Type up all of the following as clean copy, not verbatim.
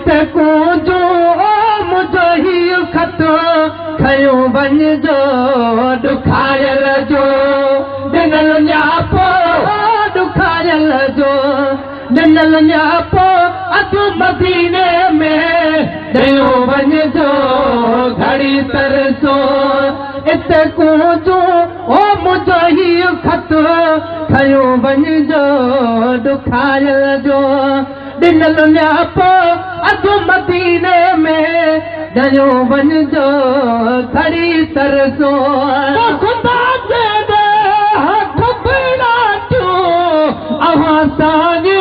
जो मुझो ही खत खयो वञिजो ॾुखारियल जो ॾिनल न्यापो ॾुखारियल जो ॾिनल न्यापो अधु मदीने में ॾियो वञिजो घड़ी तरसो इते जो मुझो ही खत खयो वञिजो ॾुखारियल जो ॾिनल न्यापो अधु मदीने में ॾियो वञिजो घड़ी तरसो ख़ुदा जे हथ पिड़ाटियो अवां साजी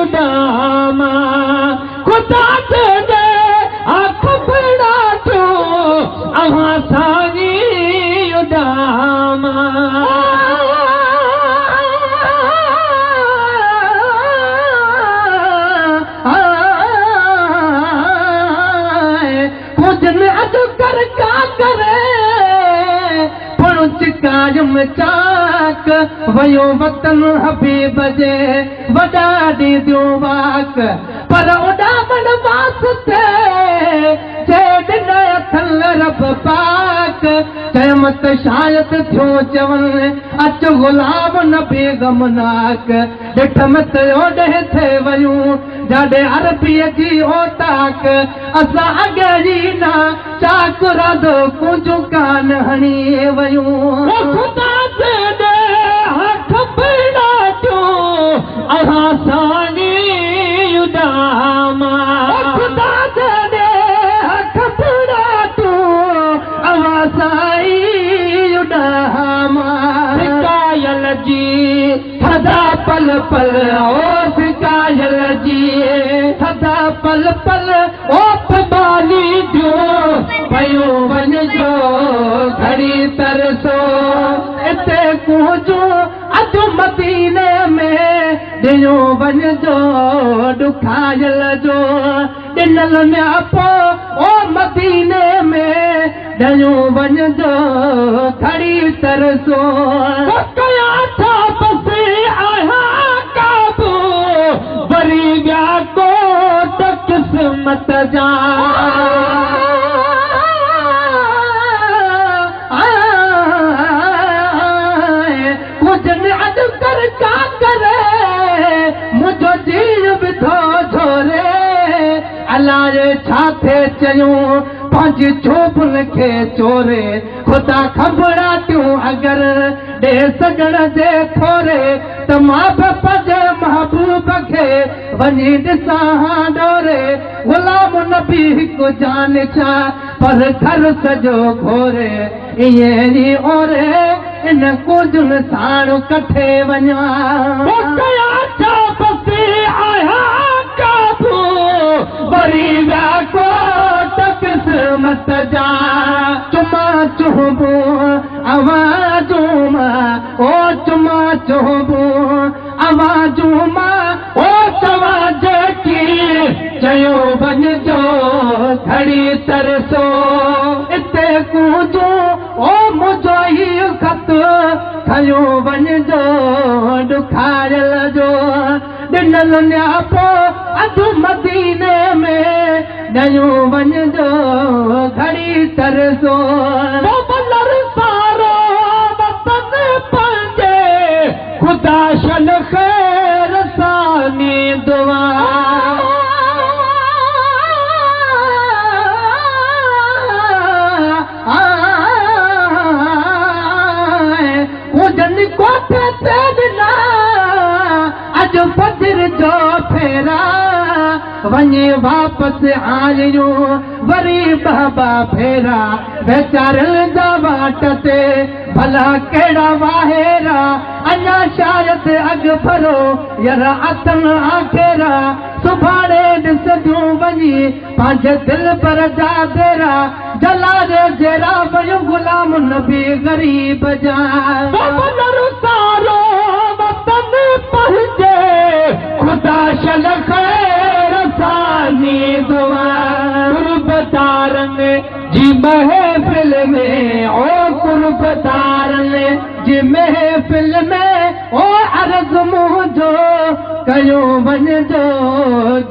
उॾामा ख़ुदा जे हथ पिड़ाटियो अवां साजी उॾामा चिकायम चाक वयो वतन हबीब जे वॾा ॾींदियो वाक पर उॾामण वास्ते जे ॾिन अथल रब पाक चयम त शायदि थियो चवनि अच गुलाम न बेगमनाक ॾिठम त ओॾे थे वयूं जाॾे अरबीअ जी ओताक असां अॻे न चाक राधो कुझु कान हणी वयूं ख़ुदा जे हथ पिड़ाटियो असां साजी उॾामा ख़ुदा जे हथ पिड़ाटियो असां साई उॾामा शिकायल जी सदा पल पल ओ शिकायल जी सदा पल पल ओ बाली जो पयो वञिजो घड़ी तरसो इते जो अधु मदीने में ॾियो वञिजो ॾुखारियल जो ॾिनल न्यापो ओ मदीने में ॾियो वञिजो घड़ी तरसो कया था बसे आया काबू वरी विया कोट क़िस्मत जा मुझो जीव बि थो झोरे अलाए छा थे चयूं पंहिंजी छोबुल खे चोरे ख़ुदा ख़बराटियूं अगरि ॾे सघण जे थोरे त मां बाप जे महबूब खे वञी ॾिसां डोरे गुलाम नबी हिकु जान छा पर घर सॼो घोरे ईअं ई ओरे इन कुझु साण कठे वञा वरी विया कोट क़िस्मत जा चुमा चुबो आवाज़ूं मां ओ चुमा चुबो आवाज़ूं मां ओ चवा जेकी चयो वञिजो घड़ी तरसो इते कूजो ओ मुझो ही खत खयो वञिजो ॾुखारियल जो ॾिनल न्यापो अधु मदीने में ॾियो वञिजो घड़ी तरसो सारो वतन पंहिंजे ख़ुदा शन ख़ैर सानी दुआ हुजनि कोठे ते ॾिना अॼु फजर जो फेरा वञे वापसि आयूं वरी बाबा फेरा बेचारल जा वाट ते भला कहिड़ा वाहेरा अञा शायदि अॻु भरो यार अथन आखेरा सुभाणे ॾिसंदियूं वञी पंहिंजे दिल पर जा बेरा जलारे जहिड़ा वयूं गुलाम नबी ग़रीब जा सारो वतन पंहिंजे ख़ुदा शन ख़ैर सानी दुआ कुर्बतारनि जी महफ़िल में ओ कुर्बतारनि जी महफ़िल में ओ अर्ज़ मुंहिंजो कयो वञ जो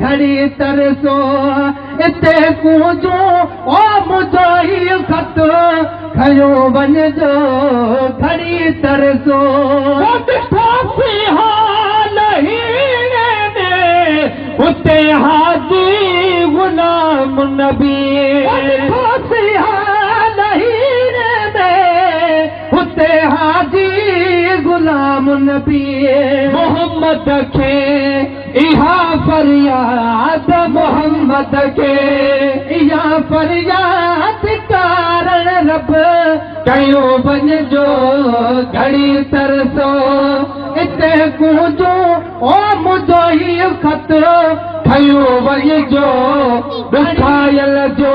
घड़ी तरसो इते कूंजो ओ मुंहिंजो ई ख़त खयो वञ जो घड़ी तरसो उते हाजी गुलाम नबी उते हाजी गुलाम नबी मोहम्मद खे इहा फरियाद मोहम्मद खे इहा फरियाद कारण रब कयो वञ जो घड़ी तरसो इते कूंजो ओ मुंहिंजो ई ख़त खयो वञ जो ॾुखायल जो